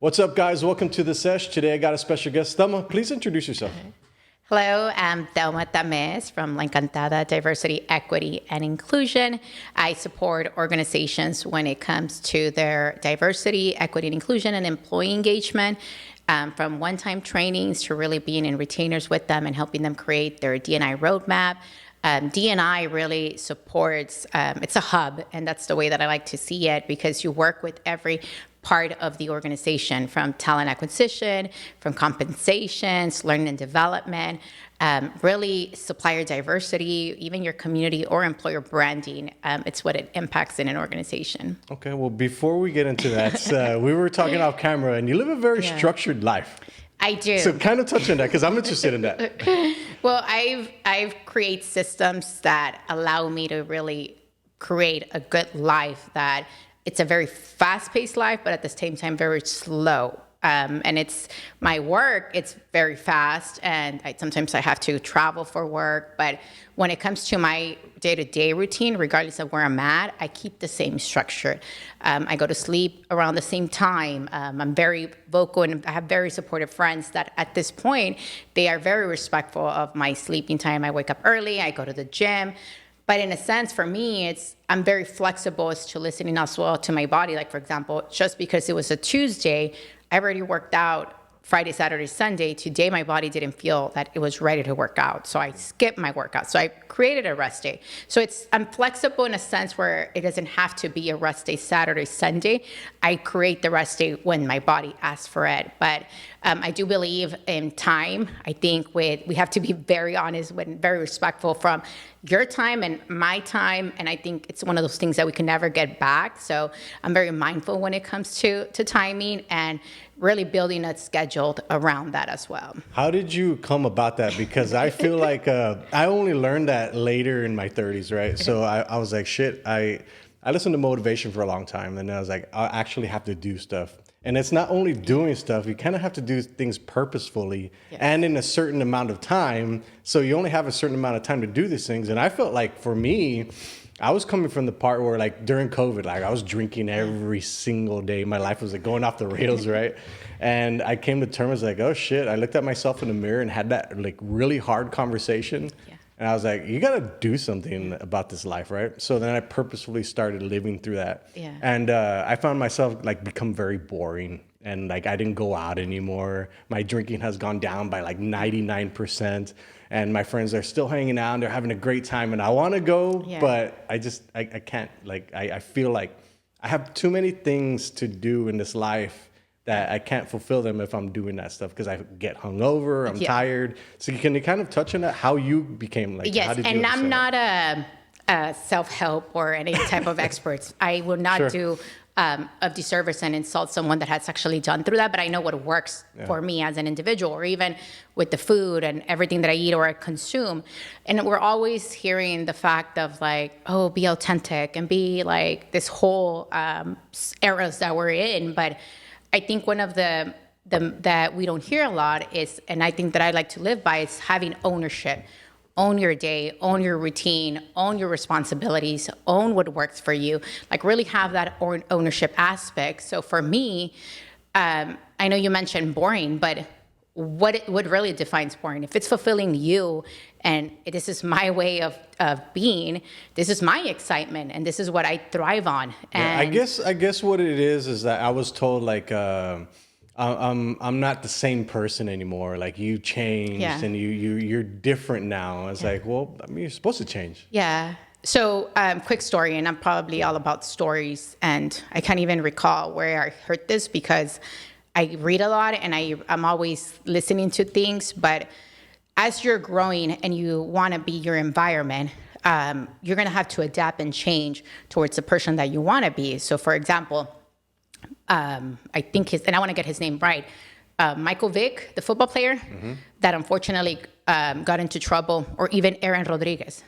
What's up, guys? Welcome to the Sesh. Today I got a special guest. Thelma, please introduce yourself. Hello, I'm Thelma Tamez from Encantada Diversity, Equity, and Inclusion. I support organizations when it comes to their diversity, equity, and inclusion, and employee engagement, from one-time trainings to really being in retainers with them and helping them create their DE&I roadmap. DE&I really supports, it's a hub, and that's the way that I like to see it, because you work with every part of the organization, from talent acquisition, from compensations, learning and development, really supplier diversity, even your community or employer branding. It's what it impacts in an organization. Okay, well, before we get into that, we were talking off camera, and you live a very structured life. I do. So kind of touch on that, because I'm interested in that. Well, I've created systems that allow me to really create a good life that it's a very fast-paced life, but at the same time, very slow. And it's my work, it's very fast, and sometimes I have to travel for work. But when it comes to my day-to-day routine, regardless of where I'm at, I keep the same structure. I go to sleep around the same time. I'm very vocal, and I have very supportive friends that at this point, they are very respectful of my sleeping time. I wake up early, I go to the gym. But in a sense, for me, I'm very flexible as to listening as well to my body. Like, for example, just because it was a Tuesday, I already worked out Friday, Saturday, Sunday. Today, my body didn't feel that it was ready to work out. So I skipped my workout. So I created a rest day. So I'm flexible in a sense where it doesn't have to be a rest day Saturday, Sunday. I create the rest day when my body asks for it. But I do believe in time. I think we have to be very honest and very respectful from your time and my time. And I think it's one of those things that we can never get back. So I'm very mindful when it comes to timing and really building a schedule around that as well. How did you come about that? Because I feel like I only learned that later in my 30s, right? So I was like, shit, I listened to motivation for a long time. And I was like, I actually have to do stuff. And it's not only doing stuff, you kind of have to do things purposefully and in a certain amount of time. So you only have a certain amount of time to do these things. And I felt like for me, I was coming from the part where, like, during COVID, like, I was drinking every single day. My life was like going off the rails, right? And I came to terms like, oh shit, I looked at myself in the mirror and had that like really hard conversation. Yeah. And I was like, you got to do something about this life, right? So then I purposefully started living through that. Yeah. And I found myself like become very boring. And like I didn't go out anymore. My drinking has gone down by like 99%. And my friends are still hanging out and they're having a great time. And I want to go, but I can't. Like I feel like I have too many things to do in this life that I can't fulfill them if I'm doing that stuff because I get hungover, I'm tired. So can you kind of touch on that, how you became like? Yes, how did and I'm not a self-help or any type of expert. I will not do a disservice and insult someone that has actually done through that, but I know what works for me as an individual, or even with the food and everything that I eat or I consume. And we're always hearing the fact of like, oh, be authentic and be like this whole eras that we're in, but I think one of the that we don't hear a lot is, and I think that I like to live by, is having ownership. Own your day, own your routine, own your responsibilities, own what works for you. Like really have that ownership aspect. So for me, I know you mentioned boring, but what really defines boring? If it's fulfilling you and this is my way of being, this is my excitement and this is what I thrive on. And I guess what it is that I was told like I'm not the same person anymore. Like you changed and you're different now. I was like, well, I mean, you're supposed to change. Yeah. So quick story, and I'm probably all about stories, and I can't even recall where I heard this because I read a lot and I'm always listening to things, but as you're growing and you want to be your environment, you're going to have to adapt and change towards the person that you want to be. So for example, I think and I want to get his name right, Michael Vick, the football player that unfortunately got into trouble, or even Aaron Rodriguez,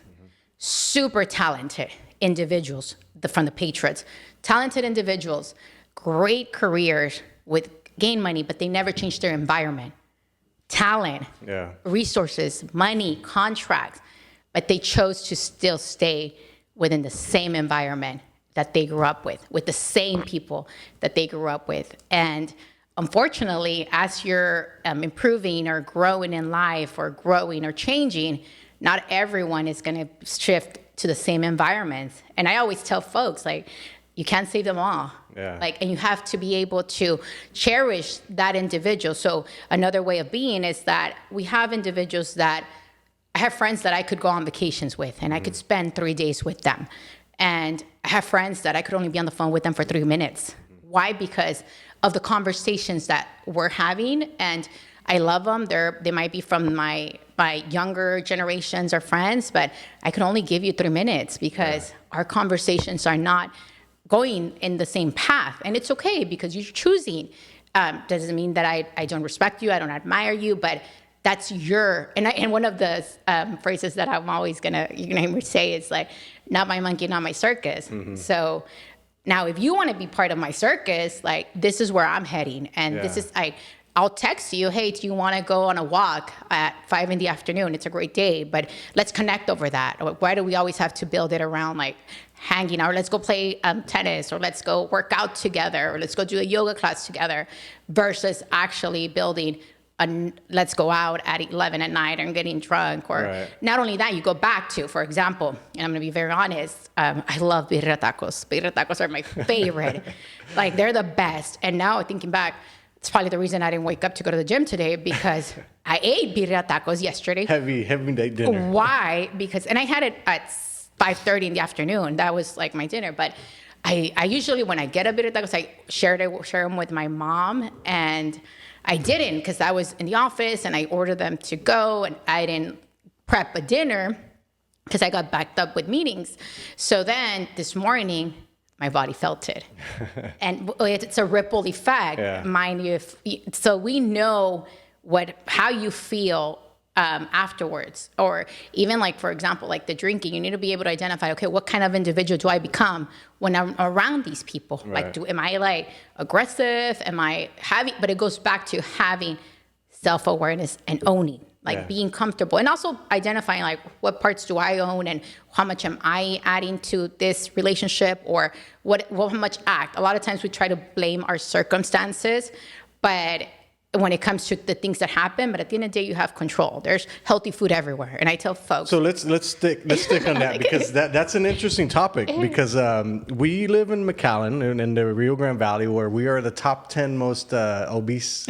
super talented individuals from the Patriots, talented individuals, great careers with gain money, but they never changed their environment, talent, resources, money, contracts, but they chose to still stay within the same environment that they grew up with the same people that they grew up with. And unfortunately, as you're improving or growing in life or growing or changing, not everyone is going to shift to the same environment. And I always tell folks, like, you can't save them all. Yeah. Like, and you have to be able to cherish that individual. So another way of being is that we have individuals that I have friends that I could go on vacations with, and I could spend 3 days with them. And I have friends that I could only be on the phone with them for 3 minutes. Why? Because of the conversations that we're having, and I love them. They might be from my younger generations or friends, but I can only give you 3 minutes because our conversations are not going in the same path. And it's okay because you're choosing. Doesn't mean that I don't respect you, I don't admire you, but that's and one of the phrases that I'm always gonna say is like, not my monkey, not my circus. So now if you want to be part of my circus, like, this is where I'm heading. And this is, I'll text you, hey, do you want to go on a walk at 5 p.m? It's a great day, but let's connect over that. Why do we always have to build it around like hanging out? Or let's go play tennis, or let's go work out together, or let's go do a yoga class together, versus actually building let's go out at 11 at night and getting drunk. Or not only that, you go back to, for example, and I'm going to be very honest, I love birria tacos. Birria tacos are my favorite. Like, they're the best. And now thinking back, it's probably the reason I didn't wake up to go to the gym today, because I ate birria tacos yesterday. Heavy dinner. Why? Because, and I had it at 5:30 in the afternoon. That was like my dinner. But I usually, when I get a birria tacos, I share them with my mom, and I didn't, because I was in the office and I ordered them to go, and I didn't prep a dinner because I got backed up with meetings. So then this morning, my body felt it. And it's a ripple effect, mind you. So we know how you feel afterwards. Or even, like, for example, like the drinking, you need to be able to identify, okay, what kind of individual do I become when I'm around these people? Like, am I like aggressive? But it goes back to having self-awareness and owning, like being comfortable, and also identifying, like, what parts do I own and how much am I adding to this relationship, or how much act. A lot of times we try to blame our circumstances, but when it comes to the things that happen, but at the end of the day, you have control. There's healthy food everywhere, and I tell folks. So let's stick on that, because that's an interesting topic. Because we live in McAllen, in the Rio Grande Valley, where we are the top 10 most obese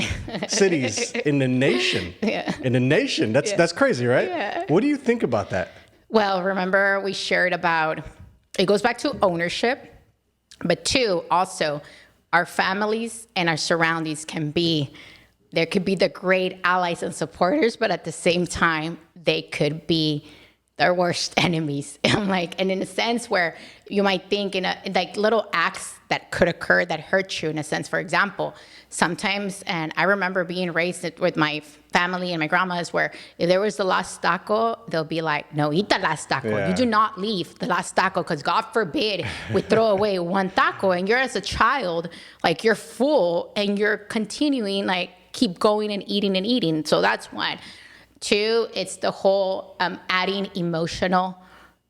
cities in the nation. In the nation, that's crazy, right? Yeah. What do you think about that? Well, remember we shared about, it goes back to ownership, but two, also our families and our surroundings there could be the great allies and supporters, but at the same time, they could be their worst enemies. And in a sense where you might think like little acts that could occur that hurt you in a sense. For example, sometimes, and I remember being raised with my family and my grandmas, where if there was the last taco, they'll be like, no, eat the last taco. Yeah. You do not leave the last taco, because God forbid we throw away one taco, and you're, as a child, like, you're full and you're continuing, like, keep going and eating. So that's one. Two, it's the whole adding emotional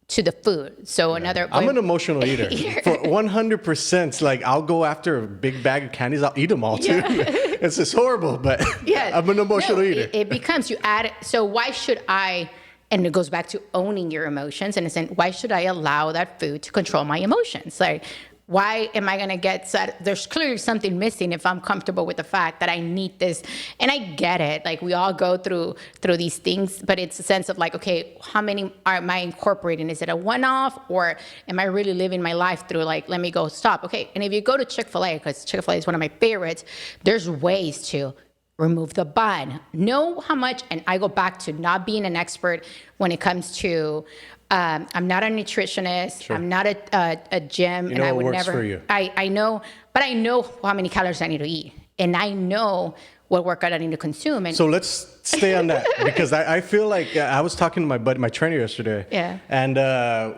to the food. So I'm an emotional eater. For 100%. Like, I'll go after a big bag of candies. I'll eat them all too. It's just horrible, but I'm an emotional eater. It becomes, you add it. So why should I, and it goes back to owning your emotions, and it's saying, why should I allow that food to control my emotions? Like, why am I going to get sad? There's clearly something missing if I'm comfortable with the fact that I need this. And I get it. Like, we all go through these things, but it's a sense of like, okay, how many am I incorporating? Is it a one-off, or am I really living my life through, like, let me go stop? Okay. And if you go to Chick-fil-A, because Chick-fil-A is one of my favorites, there's ways to remove the bun. Know how much, and I go back to not being an expert when it comes to, I'm not a nutritionist. Sure. I'm not a gym, and I would never. For you. I know, but I know how many calories I need to eat, and I know what workout I need to consume. And so let's stay on that, because I feel like I was talking to my trainer yesterday. Yeah. And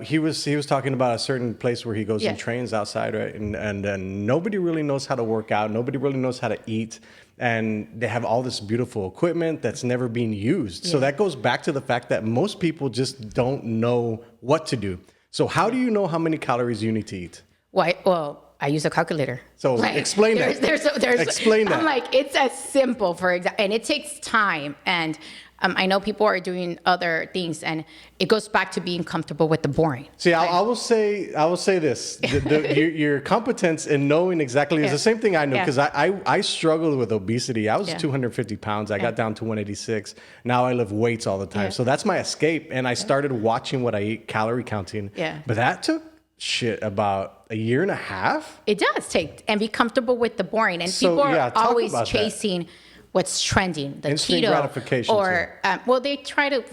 he was talking about a certain place where he goes and trains outside, right? And nobody really knows how to work out. Nobody really knows how to eat. And they have all this beautiful equipment that's never being used. So that goes back to the fact that most people just don't know what to do. So how do you know how many calories you need to eat? Well, I use a calculator. So explain that. Explain that. I'm like, it's as simple, and it takes time. And I know people are doing other things, and it goes back to being comfortable with the boring. See, I will say this: your competence in knowing exactly is the same thing I know, because I struggled with obesity. I was 250 pounds. I got down to 186. Now I lift weights all the time, so that's my escape. And I started watching what I eat, calorie counting. Yeah. But that took about a year and a half. It does take, and be comtemporary with the boring. And So, people are yeah, talk always about that. chasing what's trending, the Instant keto, gratification, or they try to.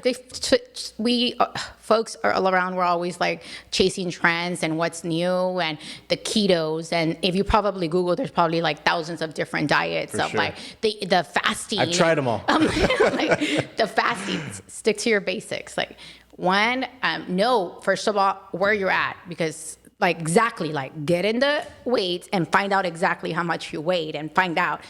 We folks are all around. We're always like chasing trends and what's new and the ketos. And if you probably Google, there's probably like thousands of different diets of like the fasting. I've tried them all. Like the fasting. Stick to your basics. Like one, know first of all where you're at, because like exactly like get in the weights and find out exactly how much you weighed and find out.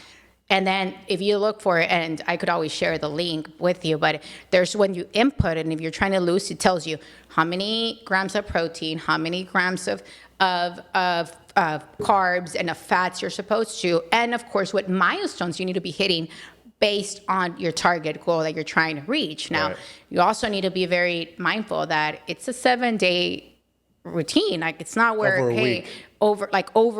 And then if you look for it, and I could always share the link with you, but there's when you input, and if you're trying to lose, it tells you how many grams of protein, how many grams of carbs and of fats you're supposed to, and of course what milestones you need to be hitting based on your target goal that you're trying to reach. Now, you also need to be very mindful that it's a 7-day routine. Like it's not where over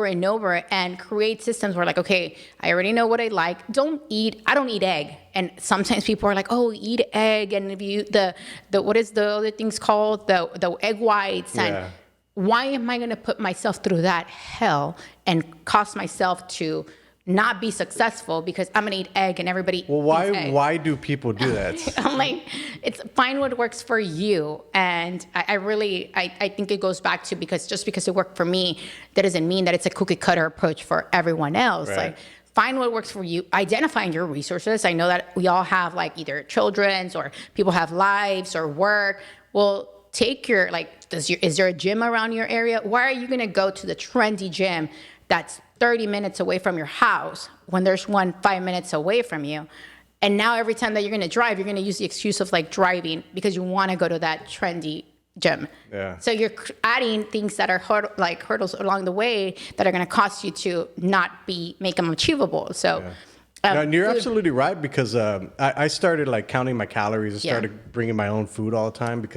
and over, and create systems where like, okay, I already know what I like. I don't eat egg. And sometimes people are like, oh, eat egg. And if you, the what is the other things called? The egg whites. And why am I going to put myself through that hell and cost myself to not be successful because I'm gonna eat egg and everybody eats egg? Why do people do that? I'm like, find what works for you. And I think it goes back to, because just because it worked for me, that doesn't mean that it's a cookie cutter approach for everyone else. Right. Like find what works for you, identifying your resources. I know that we all have like either children's or people have lives or work. Well, take your, like, is there a gym around your area? Why are you gonna go to the trendy gym that's 30 minutes away from your house when there's one 5 minutes away from you? And now every time that you're going to drive, you're going to use the excuse of like driving because you want to go to that trendy gym. Yeah. So you're adding things that are hurdles along the way that are going to cost you to not make them achievable. So and you're absolutely right, because I started like counting my calories. I started bringing my own food all the time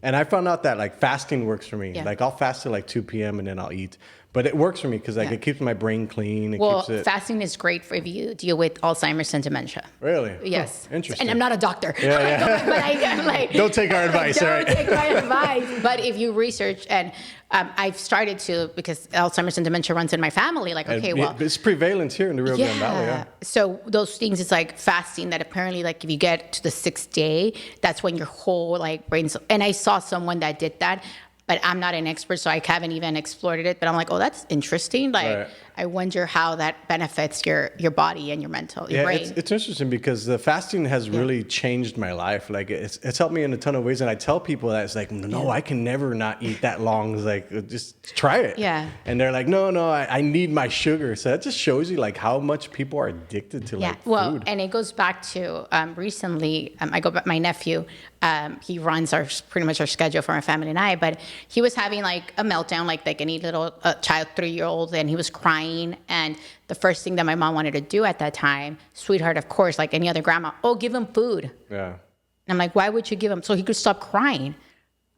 and I found out that like fasting works for me. Like I'll fast at like 2 p.m. and then I'll eat. But it works for me because like it keeps my brain clean. Fasting is great for if you deal with Alzheimer's and dementia. Really? Yes. Oh, interesting. And I'm not a doctor. But I'm like, don't take our advice. Don't take my advice. But if you research, and I've started to, because Alzheimer's and dementia runs in my family. Like, okay, it's prevalent here in the Rio Grande Valley. Yeah. So those things, it's like fasting that apparently, like if you get to the 6th day, that's when your whole like brain's. And I saw someone that did that. But I'm not an expert, so I haven't even explored it. But I'm like, oh, that's interesting. Like, I wonder how that benefits your body and your your brain. It's interesting because the fasting has really changed my life. Like, it's helped me in a ton of ways. And I tell people that it's like, no, I can never not eat that long. It's like, just try it. Yeah. And they're like, no, I need my sugar. So that just shows you like how much people are addicted to like food. And it goes back to recently, my nephew, he runs pretty much our schedule for my family and I, but he was having like a meltdown, like any little child, 3-year-old, and he was crying. And the first thing that my mom wanted to do at that time, sweetheart, of course, like any other grandma, give him food. Yeah. And I'm like, why would you give him? So he could stop crying.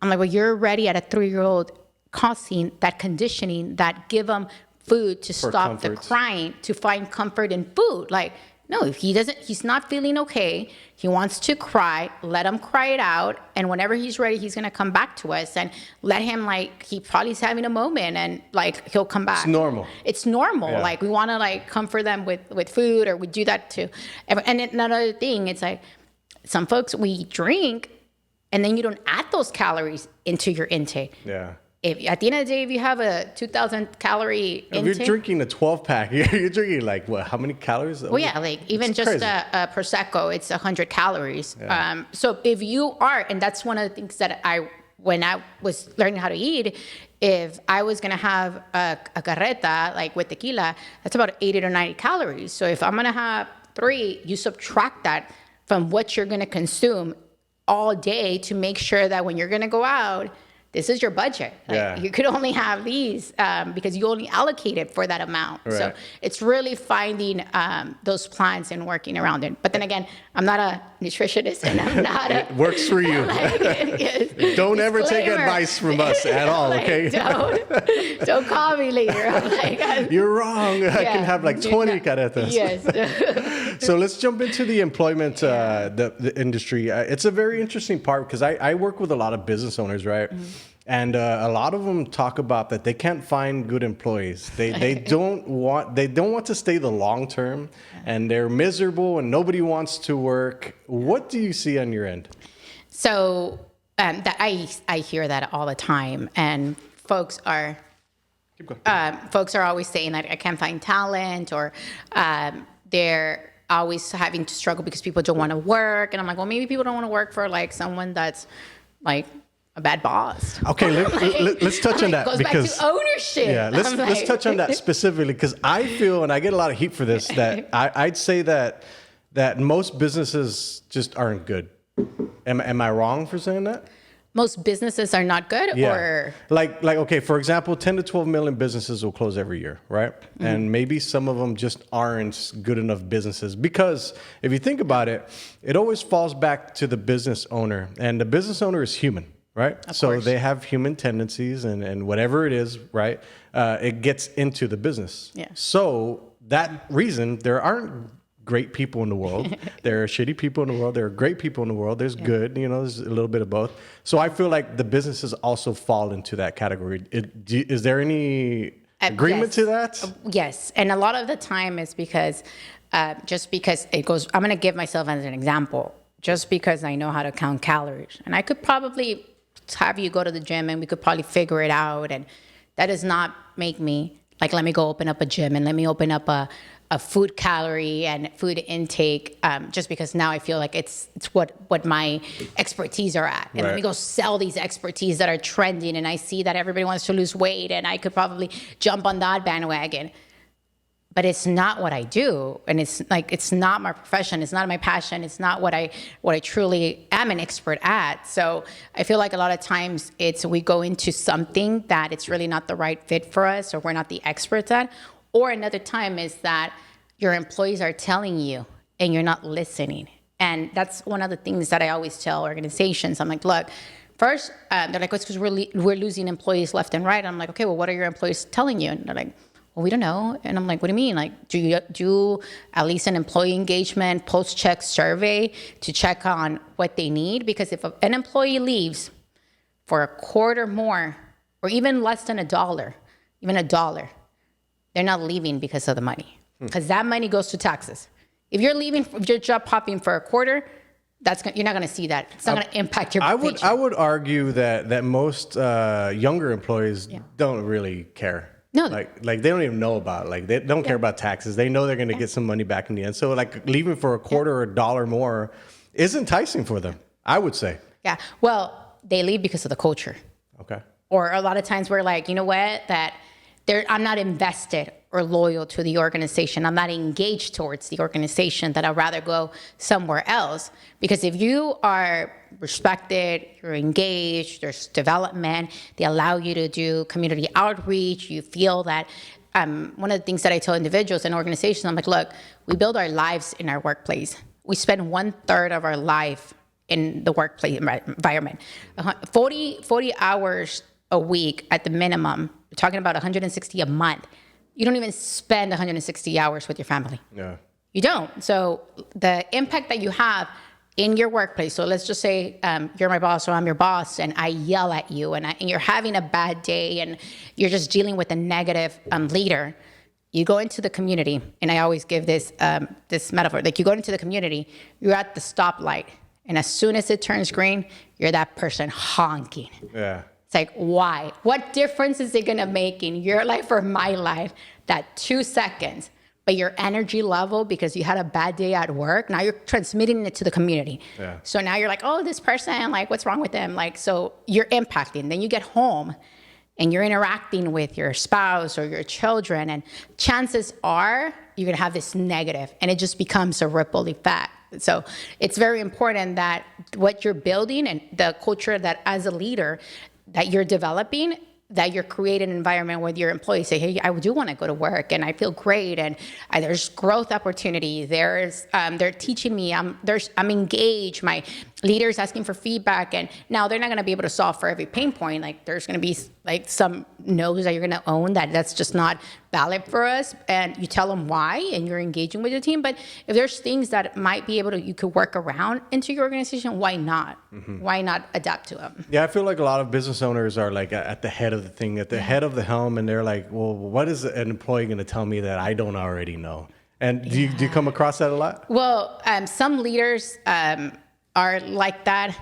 I'm like, well, you're already at a 3-year-old causing that conditioning that give him food to stop the crying, to find comfort in food. Like, no, if he's not feeling okay, he wants to cry, let him cry it out. And whenever he's ready, he's going to come back to us, and let him, like, he probably is having a moment, and like, he'll come back. It's normal. Yeah. Like, we want to like comfort them with food, or we do that too. And another thing, it's like some folks, we drink and then you don't add those calories into your intake. Yeah. If at the end of the day, if you have a 2,000 calorie intake, if you're drinking a 12-pack, you're drinking like what? How many calories? Well, yeah, like even just a prosecco, it's 100 calories. Yeah. So if you are, and that's one of the things that when I was learning how to eat, if I was gonna have a carreta like with tequila, that's about 80 to 90 calories. So if I'm gonna have 3, you subtract that from what you're gonna consume all day to make sure that when you're gonna go out, this is your budget. Like, you could only have these because you only allocated for that amount. Right. So it's really finding those plans and working around it. But then again, I'm not a nutritionist and I'm not It works for you. Don't ever take advice from us at all, okay? Don't call me later. I'm like, you're wrong. I can have like 20 caretas. Yes. So let's jump into the employment, the industry. It's a very interesting part because I work with a lot of business owners, right? And a lot of them talk about that they can't find good employees. They don't want to stay the long term, and they're miserable, and nobody wants to work. What do you see on your end? So that I hear that all the time, and folks are always saying that I can't find talent, or they're always having to struggle because people don't want to work. And I'm like, well, maybe people don't want to work for like someone that's like a bad boss. Okay, let's touch on that. Goes because back to ownership. Yeah, let's touch on that specifically, because I feel, and I get a lot of heat for this, that I'd say that most businesses just aren't good. Am I wrong for saying that? Most businesses are not good, or like okay, for example, 10 to 12 million businesses will close every year, right? And maybe some of them just aren't good enough businesses, because if you think about it, it always falls back to the business owner, and the business owner is human, right? So they have human tendencies, and whatever it is, right? It gets into the business. Yeah. So that reason, there aren't great people in the world. There are shitty people in the world. There are great people in the world. There's good, there's a little bit of both. So I feel like the businesses also fall into that category. Is there any agreement to that? Yes. And a lot of the time is because, just because it goes, I'm going to give myself as an example, just because I know how to count calories. And I could probably have you go to the gym and we could probably figure it out. And that does not make me like, let me go open up a gym and let me open up a food calorie and food intake, just because now I feel like it's what my expertise are at. And let me go sell these expertise that are trending, and I see that everybody wants to lose weight, and I could probably jump on that bandwagon. But it's not what I do, and it's not my profession, it's not my passion, it's not what I truly am an expert at. So I feel like a lot of times we go into something that it's really not the right fit for us, or we're not the experts at. Or another time is that your employees are telling you and you're not listening. And that's one of the things that I always tell organizations. I'm like, look, first, they're like, it's because we're losing employees left and right. I'm like, okay, well, what are your employees telling you? And they're like, well, we don't know. And I'm like, what do you mean? Like, do you do at least an employee engagement post-check survey to check on what they need? Because if an employee leaves for a quarter more, or even less than $1, even $1, they're not leaving because of the money, because that money goes to taxes. If you're leaving, if you're job hopping for a quarter, you're not going to see that. It's not going to impact your paycheck. I would argue that most younger employees don't really care. No, like they don't even know about it. Like they don't care about taxes. They know they're going to get some money back in the end. So like leaving for a quarter or $1 more is enticing for them, I would say. Yeah. Well, they leave because of the culture. Okay. Or a lot of times we're like, you know what, I'm not invested or loyal to the organization. I'm not engaged towards the organization, that I'd rather go somewhere else. Because if you are respected, you're engaged, there's development, they allow you to do community outreach, you feel that, one of the things that I tell individuals and organizations, I'm like, look, we build our lives in our workplace. We spend 1/3 of our life in the workplace environment. 40 hours a week at the minimum. We're talking about 160 a month. You don't even spend 160 hours with your family. Yeah. You don't. So the impact that you have in your workplace, so let's just say you're my boss or I'm your boss, and I yell at you, and you're having a bad day, and you're just dealing with a negative leader. You go into the community, and I always give this metaphor, like you go into the community, you're at the stoplight, and as soon as it turns green, you're that person honking. Yeah. It's like, why? What difference is it going to make in your life or my life, that 2 seconds? But your energy level, because you had a bad day at work, now you're transmitting it to the community. Yeah. So now you're like, oh, this person, like, what's wrong with them? Like, so you're impacting. Then you get home and you're interacting with your spouse or your children, and chances are you're going to have this negative, and it just becomes a ripple effect. So it's very important that what you're building and the culture that as a leader, that you're developing, that you're creating an environment where your employees say, hey, I do want to go to work and I feel great, and there's growth opportunity. There's they're teaching me. I'm engaged. My leader's asking for feedback, and now they're not going to be able to solve for every pain point. Like there's going to be like some no's that you're going to own that's just not valid for us, and you tell them why, and you're engaging with your team. But if there's things that might be able to, you could work around into your organization, why not? Why not adapt to them? Yeah, I feel like a lot of business owners are like at the head of the thing, at the head of the helm, and they're like, well, what is an employee going to tell me that I don't already know? And do you come across that a lot? Well, some leaders are like that.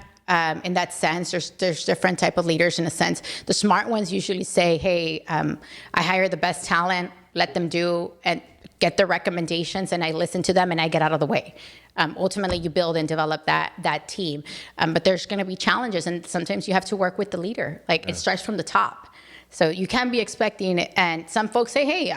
In that sense, there's different type of leaders in a sense. The smart ones usually say, hey, I hire the best talent, let them do and get their recommendations, and I listen to them and I get out of the way. Ultimately, you build and develop that team. But there's going to be challenges, and sometimes you have to work with the leader. Like it starts from the top. So you can't be expecting it. And some folks say, hey,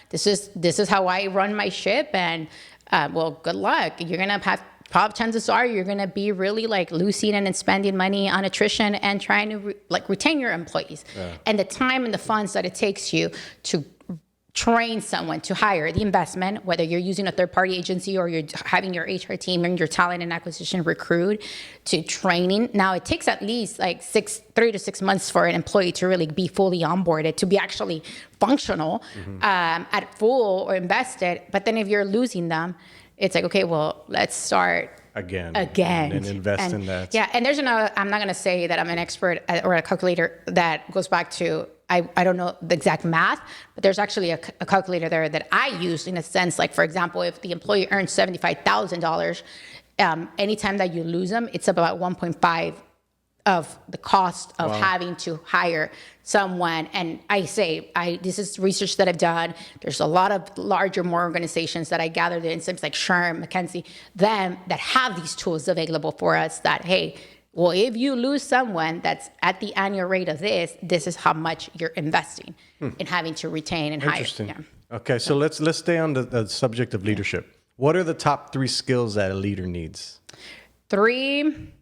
this is how I run my ship. And well, good luck. You're going to have, probably chances are you're going to be really like losing and spending money on attrition and trying to retain your employees. Yeah. And the time and the funds that it takes you to train someone, to hire, the investment, whether you're using a third-party agency or you're having your HR team and your talent and acquisition recruit, to training. Now it takes at least like 3 to 6 months for an employee to really be fully onboarded, to be actually functional, at full or invested. But then if you're losing them, it's like, okay, well, let's start again and invest in that. Yeah, and there's another, I'm not going to say that I'm an expert or a calculator that goes back to, I don't know the exact math, but there's actually a calculator there that I use in a sense, like, for example, if the employee earns $75,000, anytime that you lose them, it's about 1.5 of the cost of having to hire someone. And I say, this is research that I've done. There's a lot of larger, more organizations that I gathered in, things like SHRM, McKinsey, them that have these tools available for us that, hey, well, if you lose someone that's at the annual rate of this is how much you're investing in having to retain and hire. Interesting. Yeah. Okay, so let's stay on the subject of leadership. What are the top 3 skills that a leader needs? 3,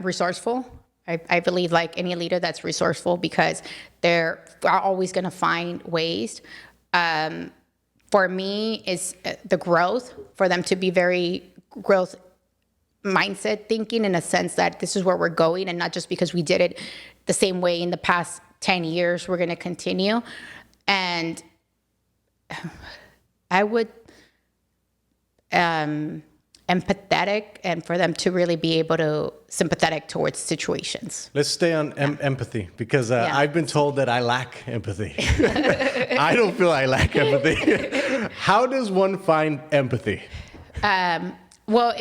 resourceful. I believe like any leader that's resourceful, because they're always going to find ways. For me, is the growth, for them to be very growth mindset thinking, in a sense that this is where we're going, and not just because we did it the same way in the past 10 years, we're going to continue. And I would empathetic, and for them to really be able to sympathetic towards situations. Let's stay on empathy, because I've been told that I lack empathy. I don't feel I lack empathy. How does one find empathy? Well,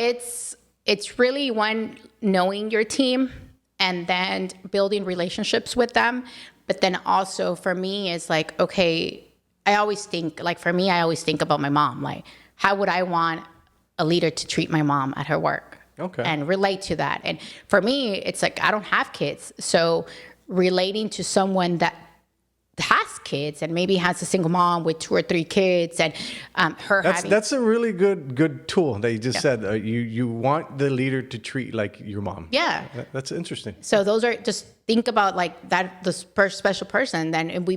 it's really one, knowing your team and then building relationships with them. But then also for me, it's like, okay, I always think about my mom. Like, how would I want a leader to treat my mom at her work? Okay. And relate to that. And for me, it's like, I don't have kids. So relating to someone that has kids and maybe has a single mom with 2 or 3 kids, and that's a really good tool that you just said. You want the leader to treat like your mom. Yeah, that's interesting. So those are, just think about like that, this special person, then we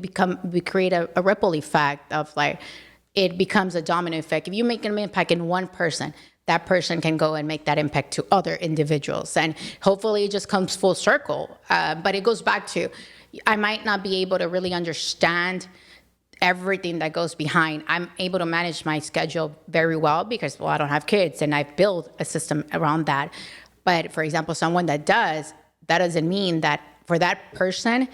create a ripple effect of like, it becomes a domino effect. If you make an impact in one person, that person can go and make that impact to other individuals, and hopefully it just comes full circle. But it goes back to, I might not be able to really understand everything that goes behind. I'm able to manage my schedule very well because, well, I don't have kids, and I've built a system around that. But for example, someone that doesn't mean that for that person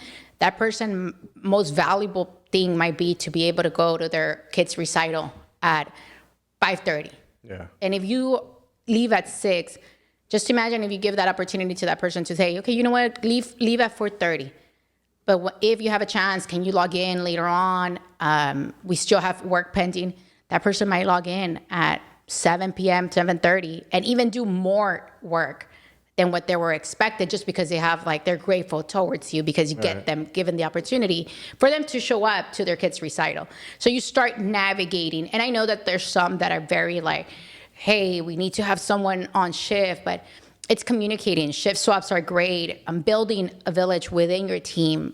most valuable thing might be to be able to go to their kids' recital at 5:30. Yeah. And if you leave at 6, just imagine if you give that opportunity to that person to say, okay, you know what, leave at 4:30. But if you have a chance, can you log in later on? We still have work pending. That person might log in at 7 p.m., 7:30, and even do more work than what they were expected, just because they're grateful towards you because you get them given the opportunity for them to show up to their kids' recital. So you start navigating. And I know that there's some that are very like, hey, we need to have someone on shift, but it's communicating. Shift swaps are great. Building a village within your team,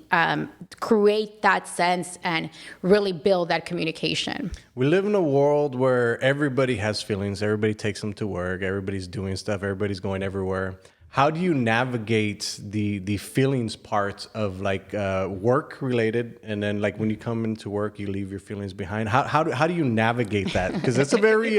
create that sense and really build that communication. We live in a world where everybody has feelings. Everybody takes them to work. Everybody's doing stuff. Everybody's going everywhere. How do you navigate the feelings part of like work related, and then like when you come into work, you leave your feelings behind? How do you navigate that? Because it's a very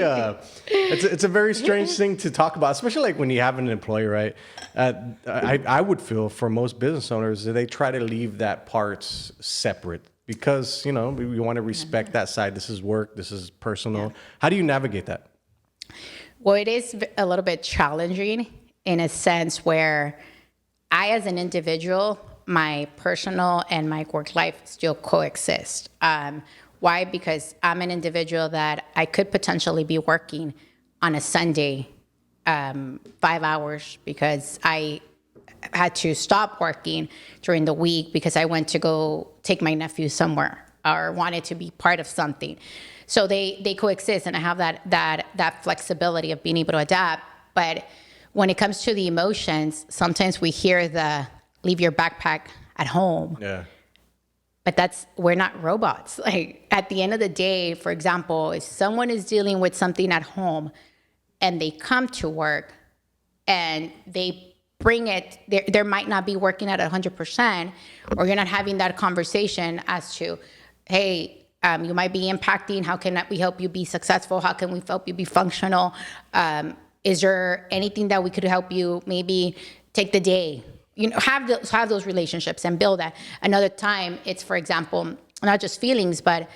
it's a very strange thing to talk about, especially like when you have an employee, right? I would feel for most business owners that they try to leave that part separate because we want to respect that side. This is work. This is personal. Yeah. How do you navigate that? Well, it is a little bit challenging in a sense where I, as an individual, my personal and my work life still coexist. Why? Because I'm an individual that I could potentially be working on a Sunday 5 hours because I had to stop working during the week because I went to go take my nephew somewhere or wanted to be part of something. So they coexist, and I have that flexibility of being able to adapt. But when it comes to the emotions, sometimes we hear the leave your backpack at home. Yeah. But we're not robots. Like at the end of the day, for example, if someone is dealing with something at home and they come to work and they bring it, there might not be working at 100%, or you're not having that conversation as to, hey, you might be impacting. How can we help you be successful? How can we help you be functional? Is there anything that we could help you maybe take the day? Have those relationships and build that. Another time, it's, for example, not just feelings, but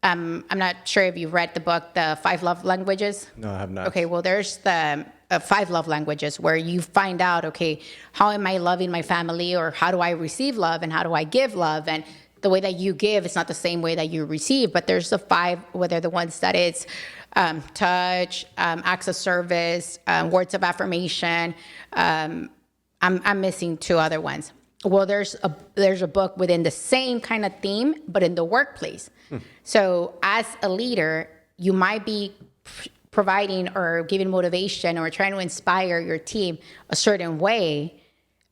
I'm not sure if you've read the book, The 5 Love Languages. No, I have not. Okay, well, there's the 5 love languages where you find out, okay, how am I loving my family, or how do I receive love and how do I give love? And the way that you give is not the same way that you receive, but there's the 5, whether the ones that it's touch, acts of service, words of affirmation. I'm missing 2 other ones. Well, there's a book within the same kind of theme, but in the workplace. So as a leader, you might be providing or giving motivation or trying to inspire your team a certain way,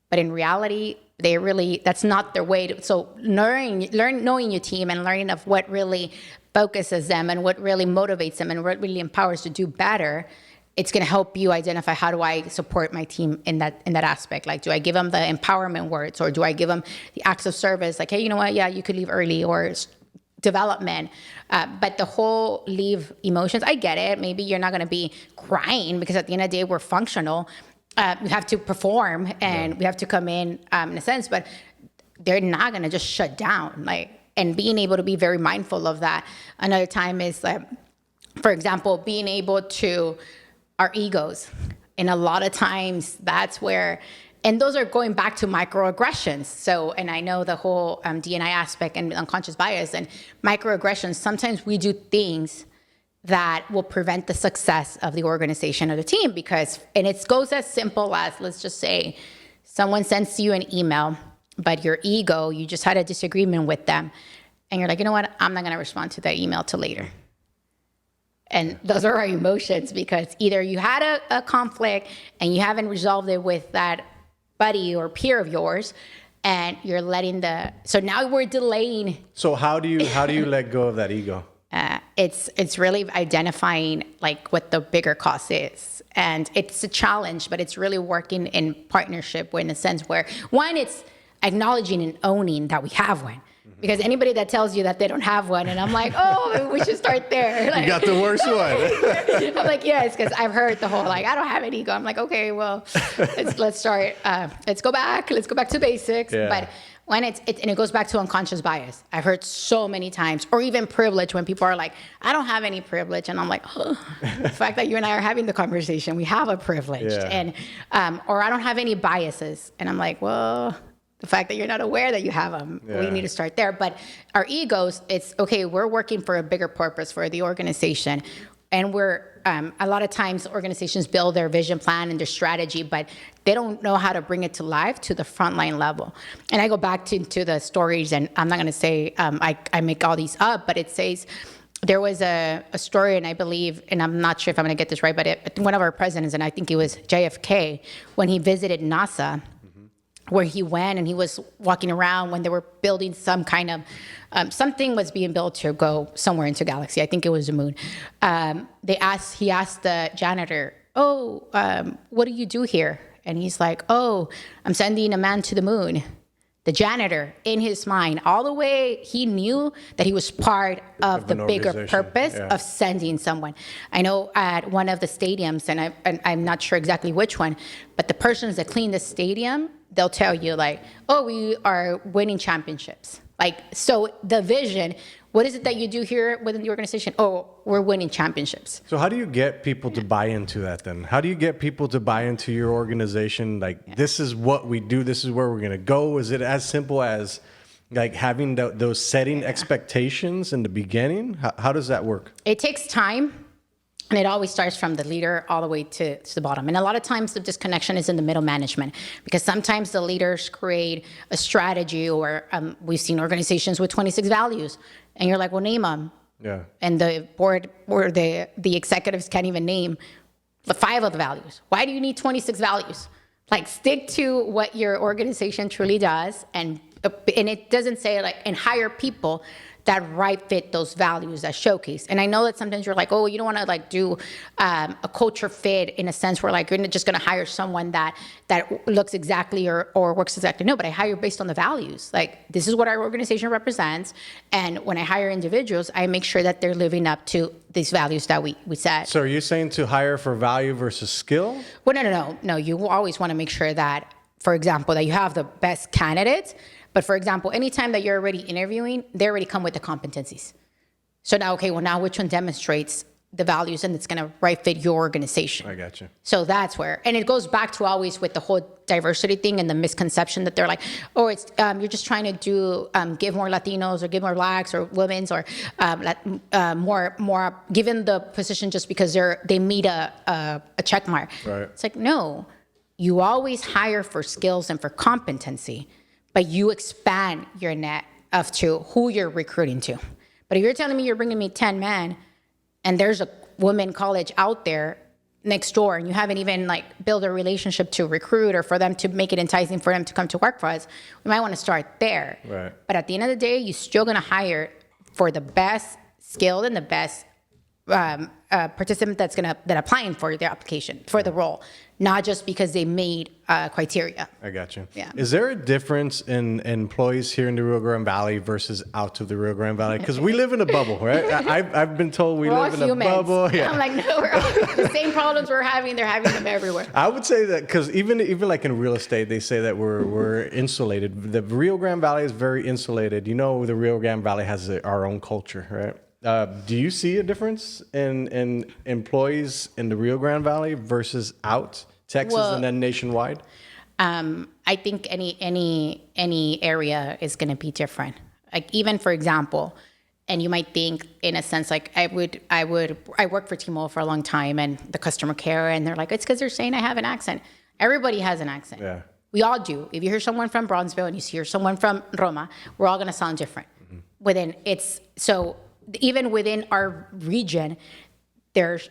but in reality, that's not their way. So knowing your team and learning of what really focuses them and what really motivates them and what really empowers to do better, it's going to help you identify, how do I support my team in that aspect? Like, do I give them the empowerment words, or do I give them the acts of service? Like, hey, you know what? Yeah, you could leave early, or development. But the whole leave emotions, I get it. Maybe you're not going to be crying because at the end of the day, we're functional. We have to perform and we have to come in a sense, but they're not going to just shut down. And being able to be very mindful of that. Another time is, for example, being able to, our egos. And a lot of times that's where, and those are going back to microaggressions. So, and I know the whole DE&I aspect and unconscious bias and microaggressions, sometimes we do things that will prevent the success of the organization or the team and it goes as simple as, let's just say, someone sends you an email, but your ego, you just had a disagreement with them. And you're like, you know what? I'm not going to respond to that email till later. And those are our emotions, because either you had a conflict and you haven't resolved it with that buddy or peer of yours, and you're so now we're delaying. So how do you let go of that ego? It's really identifying like what the bigger cost is. And it's a challenge, but it's really working in partnership in a sense where, one, it's acknowledging and owning that we have one. Because anybody that tells you that they don't have one, and I'm like, oh, we should start there. Like, you got the worst one. I'm like, yes, because I've heard the whole, like, I don't have an ego. I'm like, okay, well, let's start. Let's go back to basics. Yeah. But when and it goes back to unconscious bias. I've heard so many times, or even privilege, when people are like, I don't have any privilege. And I'm like, oh, the fact that you and I are having the conversation, we have a privilege. Yeah. And, or I don't have any biases. And I'm like, well, the fact that you're not aware that you have them, we need to start there. But our egos, it's okay, we're working for a bigger purpose for the organization. And we're, a lot of times organizations build their vision plan and their strategy, but they don't know how to bring it to life to the frontline level. And I go back to the stories, and I'm not going to say I make all these up, but it says there was a story, and I believe, and I'm not sure if I'm going to get this right, but one of our presidents, and I think it was JFK, when he visited NASA, where he went and he was walking around when they were building some kind of, something was being built to go somewhere into galaxy. I think it was the moon. He asked the janitor, what do you do here? And he's like, I'm sending a man to the moon. The janitor, in his mind, all the way, he knew that he was part of the bigger purpose of sending someone. I know at one of the stadiums, and I'm not sure exactly which one, but the persons that clean the stadium, they'll tell you like, we are winning championships. Like, so the vision, what is it that you do here within the organization? We're winning championships. So how do you get people to buy into that then? How do you get people to buy into your organization? Like, this is what we do. This is where we're going to go. Is it as simple as like having those setting expectations in the beginning? How does that work? It takes time. And it always starts from the leader all the way to the bottom. And a lot of times the disconnection is in the middle management, because sometimes the leaders create a strategy, or we've seen organizations with 26 values. And you're like, well, name them. Yeah. And the board or the executives can't even name the 5 of the values. Why do you need 26 values? Like, stick to what your organization truly does. And it doesn't say like, and hire people that fit those values that showcase. And I know that sometimes you're like, you don't want to like do a culture fit in a sense where like you're just going to hire someone that looks exactly or works exactly. No, but I hire based on the values. Like, this is what our organization represents. And when I hire individuals, I make sure that they're living up to these values that we set. So are you saying to hire for value versus skill? Well, no. You always want to make sure that, for example, that you have the best candidates. But for example, anytime that you're already interviewing, they already come with the competencies. So now, now which one demonstrates the values and it's going to fit your organization? I got you. So that's where, and it goes back to always with the whole diversity thing and the misconception that they're like, it's you're just trying to do give more Latinos or give more Blacks or women's or more given the position just because they meet a check mark. Right. It's like, no, you always hire for skills and for competency. But you expand your net to who you're recruiting to. But if you're telling me you're bringing me 10 men and there's a women college out there next door and you haven't even like built a relationship to recruit or for them to make it enticing for them to come to work for us, we might want to start there. Right. But at the end of the day, you're still going to hire for the best skilled and the best participant that's applying for the application for the role, not just because they made criteria. I got you. Yeah. Is there a difference in employees here in the Rio Grande Valley versus out of the Rio Grande Valley? Because we live in a bubble, right? I've been told we live in humans. A bubble. Yeah. I'm like, no, the same problems we're having, they're having them everywhere. I would say that because even like in real estate, they say that we're insulated. The Rio Grande Valley is very insulated. You know, the Rio Grande Valley has our own culture, right? Do you see a difference in employees in the Rio Grande Valley versus out Texas and then nationwide? I think any area is going to be different. Like, even for example, and you might think in a sense like I worked for T-Mobile for a long time and the customer care, and they're like, it's because they're saying I have an accent. Everybody has an accent. Yeah. We all do. If you hear someone from Bronzeville and you hear someone from Roma, we're all going to sound different. Mm-hmm. Even within our region, there's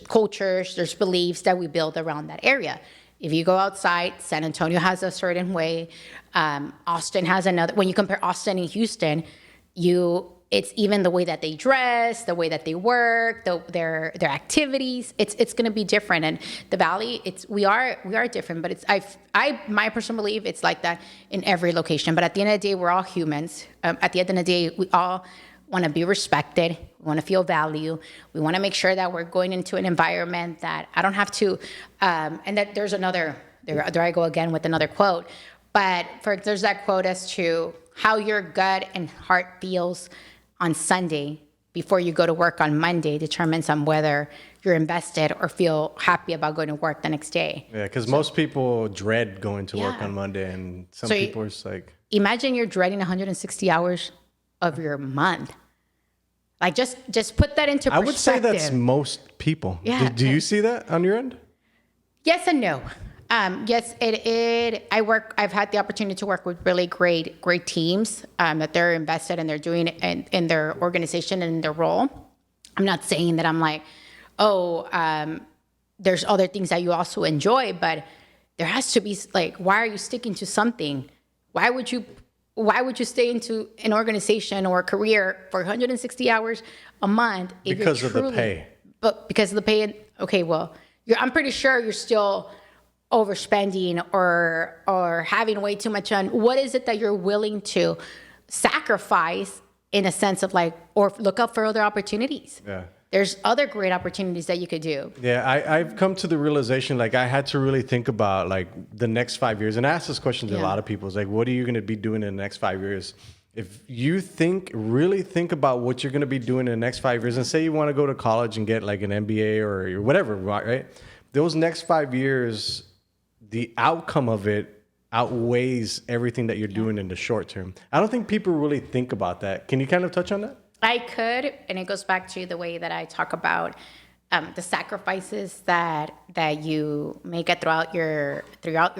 cultures, there's beliefs that we build around that area. If you go outside, San Antonio has a certain way. Austin has another. When you compare Austin and Houston, it's even the way that they dress, the way that they work, their activities. It's going to be different. And the Valley, we are different. But my personal belief, it's like that in every location. But at the end of the day, we're all humans. At the end of the day, we all want to be respected. We want to feel value. We want to make sure that we're going into an environment that I don't have to. And that there's another. There I go again with another quote. But there's that quote as to how your gut and heart feels on Sunday before you go to work on Monday determines on whether you're invested or feel happy about going to work the next day. Yeah, because most people dread going to work on Monday, and some people are just like... Imagine you're dreading 160 hours of your month. Like, just put that into perspective. I would say that's most people. Yeah. Do you see that on your end? Yes and no. Yes, I've had the opportunity to work with really great teams that they're invested and they're doing in their organization and in their role. I'm not saying that I'm like, there's other things that you also enjoy, but there has to be like, why are you sticking to something? Why would you stay into an organization or a career for 160 hours a month? Because of the pay. But because of the pay, okay, well, I'm pretty sure you're still overspending or having way too much on. What is it that you're willing to sacrifice in a sense of like, or look up for other opportunities? Yeah. There's other great opportunities that you could do. Yeah, I've come to the realization, like, I had to really think about, like, the next 5 years. And I ask this question to a lot of people. It's like, what are you going to be doing in the next 5 years? If you really think about what you're going to be doing in the next 5 years, and say you want to go to college and get, like, an MBA or whatever, right? Those next 5 years, the outcome of it outweighs everything that you're doing in the short term. I don't think people really think about that. Can you kind of touch on that? I could, and it goes back to the way that I talk about the sacrifices that you make it throughout your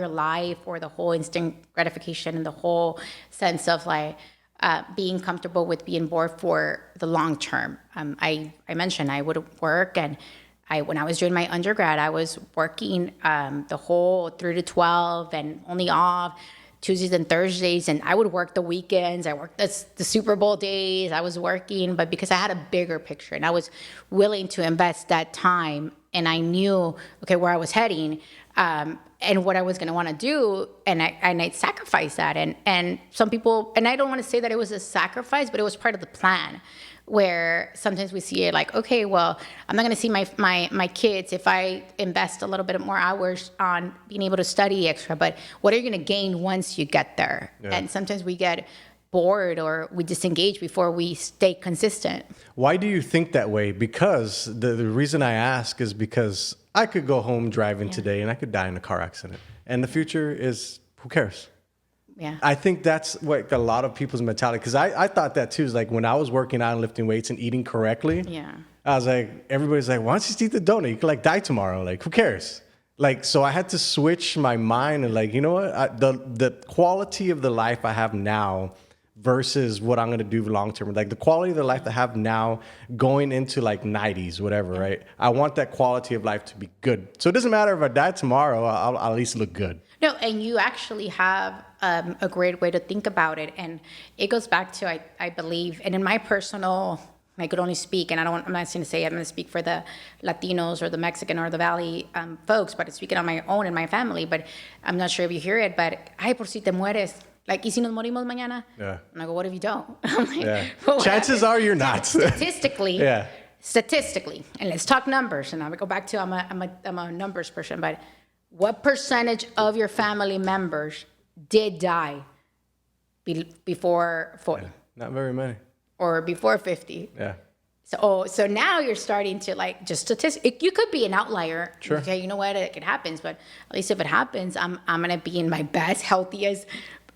life, or the whole instant gratification and the whole sense of like being comfortable with being bored for the long term. I mentioned I would work, and when I was doing my undergrad, I was working the whole 3 to 12 and only off Tuesdays and Thursdays, and I would work the weekends. I worked the Super Bowl days. I was working, but because I had a bigger picture and I was willing to invest that time, and I knew, okay, where I was heading, and what I was going to want to do, and I'd sacrifice that. And some people, and I don't want to say that it was a sacrifice, but it was part of the plan. Where sometimes we see it like, okay, well, I'm not going to see my kids if I invest a little bit more hours on being able to study extra, but what are you going to gain once you get there? Yeah. And sometimes we get bored or we disengage before we stay consistent. Why do you think that way? Because the reason I ask is because I could go home driving today and I could die in a car accident. And the future is, who cares? Yeah. I think that's what a lot of people's mentality, because I thought that too. Is like when I was working out and lifting weights and eating correctly. Yeah. I was like, everybody's like, why don't you just eat the donut? You could like die tomorrow. Like, who cares? Like, so I had to switch my mind and like, you know what? The quality of the life I have now versus what I'm going to do long term. Like the quality of the life I have now going into like 90s, whatever, right? I want that quality of life to be good. So it doesn't matter if I die tomorrow, I'll at least look good. No, and you actually have a great way to think about it. And it goes back to, I believe, and in my personal, I could only speak, and I'm not going to say I'm going to speak for the Latinos or the Mexican or the Valley folks, but speaking on my own and my family. But I'm not sure if you hear it, but, ay, por si te mueres. Like, ¿y si nos morimos mañana? Yeah. And I go, what if you don't? I'm like, yeah. Well, chances are you're not. Statistically, yeah. Statistically, and let's talk numbers. And I would go back to I'm a numbers person, but what percentage of your family members did die before 40? Yeah, not very many. Or before 50? Yeah. So now you're starting to like just statistics. You could be an outlier. Sure. Okay, you know what? It happens, but at least if it happens, I'm gonna be in my best, healthiest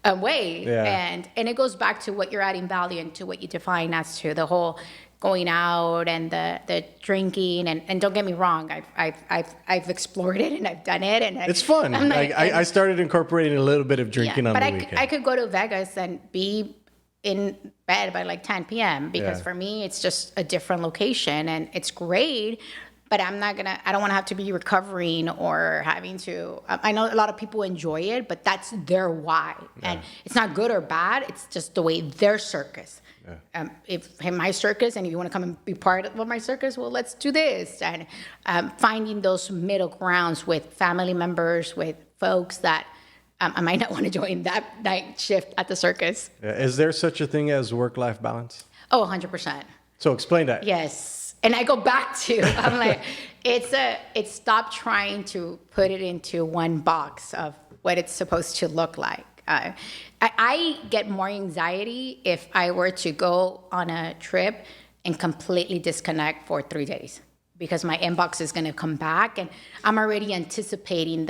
way. Yeah. And it goes back to what you're adding value and to what you define as to the whole going out and the drinking, and don't get me wrong, I've explored it and I've done it, and it's fun. Like, I started incorporating a little bit of drinking on the weekend. I could go to Vegas and be in bed by like 10 p.m. because for me it's just a different location and it's great. But I don't want to have to be recovering or having to, I know a lot of people enjoy it, but that's their why. Yeah. And it's not good or bad. It's just the way their circus. Yeah. If in my circus and if you want to come and be part of my circus, well, let's do this. And finding those middle grounds with family members, with folks that I might not want to join that night shift at the circus. Yeah. Is there such a thing as work-life balance? Oh, 100%. So explain that. Yes. And I go back to, I'm like, it's stop trying to put it into one box of what it's supposed to look like. I get more anxiety if I were to go on a trip and completely disconnect for 3 days, because my inbox is going to come back and I'm already anticipating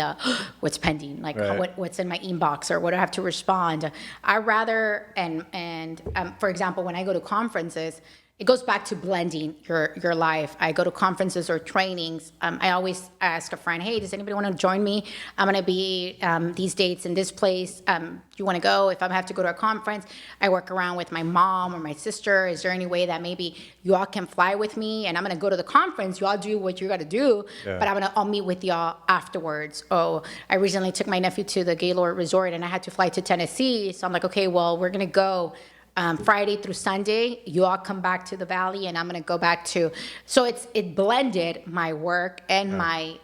what's pending, like what's in my inbox or what I have to respond. I rather, and for example, when I go to conferences, it goes back to blending your life. I go to conferences or trainings. I always ask a friend, hey, does anybody want to join me? I'm going to be these dates in this place. Do you want to go? If I have to go to a conference, I work around with my mom or my sister. Is there any way that maybe you all can fly with me? And I'm going to go to the conference. You all do what you got to do, but I'll meet with y'all afterwards. Oh, I recently took my nephew to the Gaylord Resort and I had to fly to Tennessee. So I'm like, okay, well, we're going to go Friday through Sunday. You all come back to the Valley, and I'm going to go back to. So it blended my work and my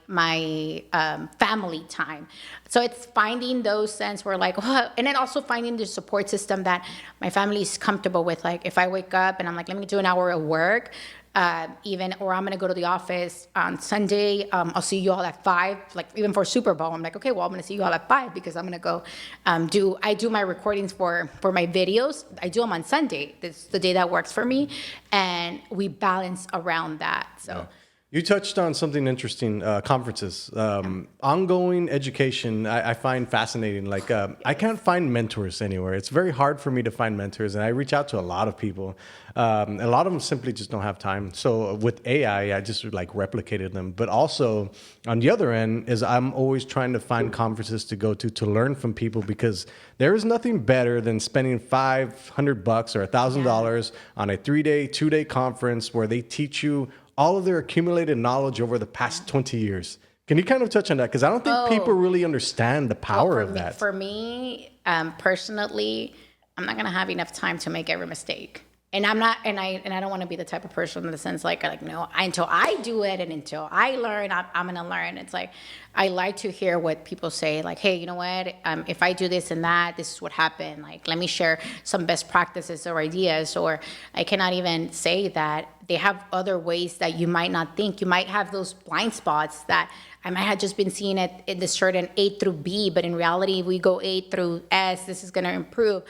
family time. So it's finding those sense where like, and then also finding the support system that my family is comfortable with. Like if I wake up and I'm like, let me do an hour of work. Or I'm going to go to the office on Sunday. I'll see you all at 5, like even for Super Bowl. I'm like, okay, well, I'm going to see you all at 5 because I'm going to go I do my recordings for my videos. I do them on Sunday. It's the day that works for me. And we balance around that. So. Yeah. You touched on something interesting, conferences. Ongoing education, I find fascinating. Like, I can't find mentors anywhere. It's very hard for me to find mentors, and I reach out to a lot of people. A lot of them simply just don't have time. So with AI, I just like replicated them. But also, on the other end, is I'm always trying to find conferences to go to learn from people, because there is nothing better than spending $500 or $1,000 on a 3-day, 2-day conference where they teach you all of their accumulated knowledge over the past 20 years. Can you kind of touch on that? Because I don't think people really understand the power of that. For me, personally, I'm not going to have enough time to make every mistake. And I'm not, and I don't want to be the type of person in the sense like no, until I do it and until I learn, I'm going to learn. It's like, I like to hear what people say, like, hey, you know what, if I do this and that, this is what happened. Like, let me share some best practices or ideas. Or I cannot even say that they have other ways that you might not think. You might have those blind spots that I might have just been seeing it in this certain A through B, but in reality, if we go A through S, this is going to improve.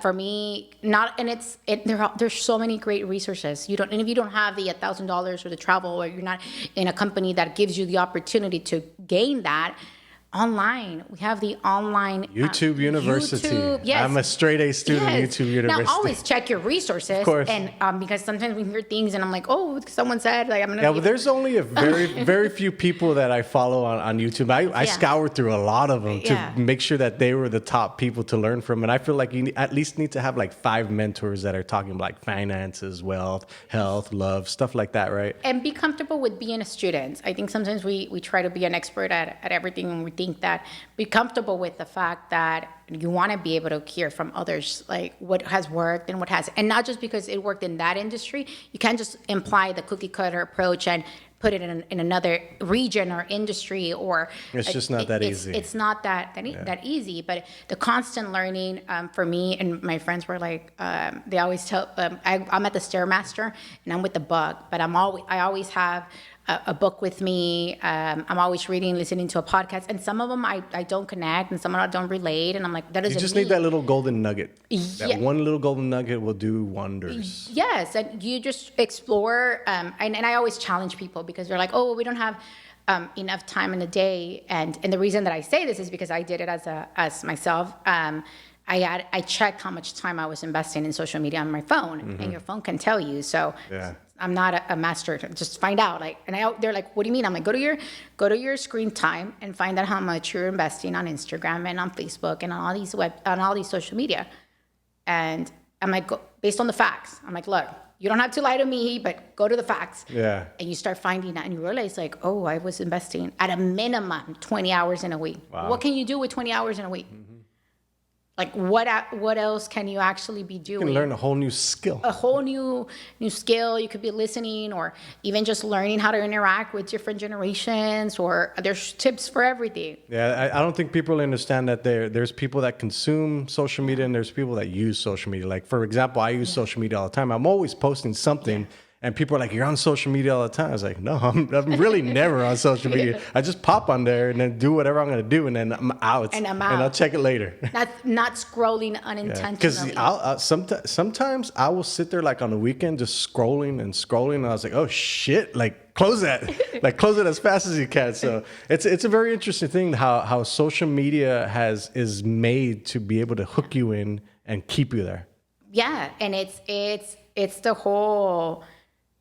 For me, there's so many great resources. And if you don't have the $1,000 or the travel, or you're not in a company that gives you the opportunity to gain that, online, we have the online YouTube University. Yes. I'm a straight A student at YouTube University. Now, always check your resources. Of course. And because sometimes we hear things and I'm like, oh, someone said, like, I'm going to. Yeah, but there's only a very few people that I follow on YouTube. I scoured through a lot of them to make sure that they were the top people to learn from. And I feel like you at least need to have like 5 mentors that are talking about like finances, wealth, health, love, stuff like that, right? And be comfortable with being a student. I think sometimes we try to be an expert at everything, and we think that be comfortable with the fact that you want to be able to hear from others, like what has worked and what hasn't. And not just because it worked in that industry. You can't just imply the cookie cutter approach and put it in another region or industry, or it's just not that easy. It's not that easy. But the constant learning for me and my friends were like, they always tell, I'm at the Stairmaster and I'm with the bug, but I always have a book with me. I'm always reading, listening to a podcast, and some of them I don't connect, and some of them I don't relate, and I'm like, that isn't. You just need that little golden nugget. That one little golden nugget will do wonders. Yes, and you just explore, and I always challenge people because they're like, oh, well, we don't have enough time in the day, and the reason that I say this is because I did it as myself. I checked how much time I was investing in social media on my phone, and your phone can tell you. So I'm not a master. Just find out. They're like, what do you mean? I'm like, go to your screen time and find out how much you're investing on Instagram and on Facebook and on all these social media. And I'm like, based on the facts. I'm like, look, you don't have to lie to me, but go to the facts. Yeah. And you start finding that, and you realize like, oh, I was investing at a minimum 20 hours in a week. Wow. What can you do with 20 hours in a week? Like what else can you actually be doing? You can learn a whole new skill. A whole new skill. You could be listening, or even just learning how to interact with different generations, or there's tips for everything. Yeah, I don't think people understand that there's people that consume social media and there's people that use social media. Like, for example, I use social media all the time. I'm always posting something. Yeah. And people are like, you're on social media all the time. I was like, no, I'm really never on social media. I just pop on there and then do whatever I'm going to do, and then I'm out. And I'll check it later. Not scrolling unintentionally. Because sometimes I will sit there like on the weekend just scrolling. And I was like, oh, shit, like close that. Like close it as fast as you can. So it's a very interesting thing how social media is made to be able to hook you in and keep you there. Yeah, and it's it's the whole,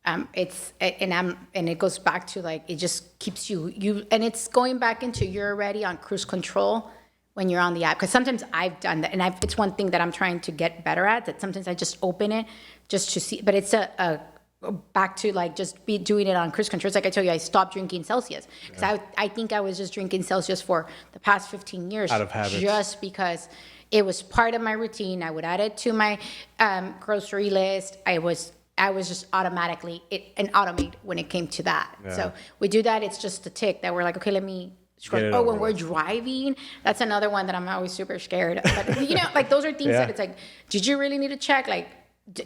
and it goes back to like, it just keeps you, and it's going back into you're already on cruise control when you're on the app. Because sometimes I've done that, and it's one thing that I'm trying to get better at, that sometimes I just open it just to see, but it's a back to like just be doing it on cruise control. It's like I told you, I stopped drinking Celsius because I think I was just drinking Celsius for the past 15 years out of habit, just because it was part of my routine. I would add it to my grocery list. I was just automatically and automate when it came to that. Yeah. So we do that. It's just a tick that we're like, okay, let me scroll. Oh, when we're driving, that's another one that I'm always super scared. But you know, like those are things that it's like, did you really need to check? Like,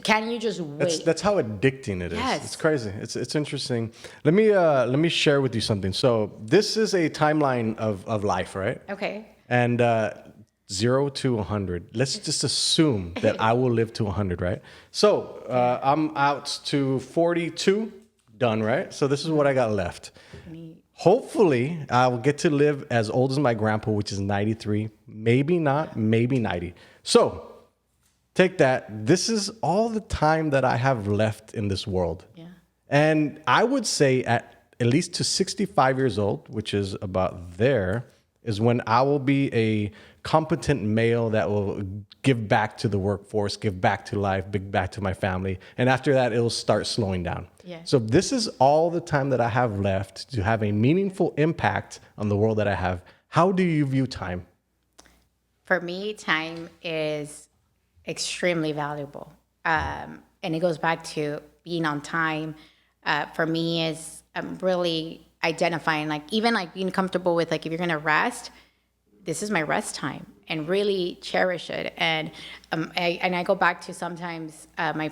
can you just wait? That's how addicting it is. Yes. It's crazy. It's interesting. Let me share with you something. So this is a timeline of life, right? Okay. And 0 to 100. Let's just assume that I will live to 100, right? So I'm out to 42, done, right? So this is what I got left. Hopefully, I will get to live as old as my grandpa, which is 93. Maybe not, maybe 90. So take that. This is all the time that I have left in this world. Yeah. And I would say at least to 65 years old, which is about there, is when I will be a competent male that will give back to the workforce, give back to life, give back to my family. And after that, it'll start slowing down. Yeah. So this is all the time that I have left to have a meaningful impact on the world that I have. How do you view time? For me, time is extremely valuable. And it goes back to being on time. For me is really identifying, like even like being comfortable with like, if you're going to rest, this is my rest time, and really cherish it. And I go back to sometimes my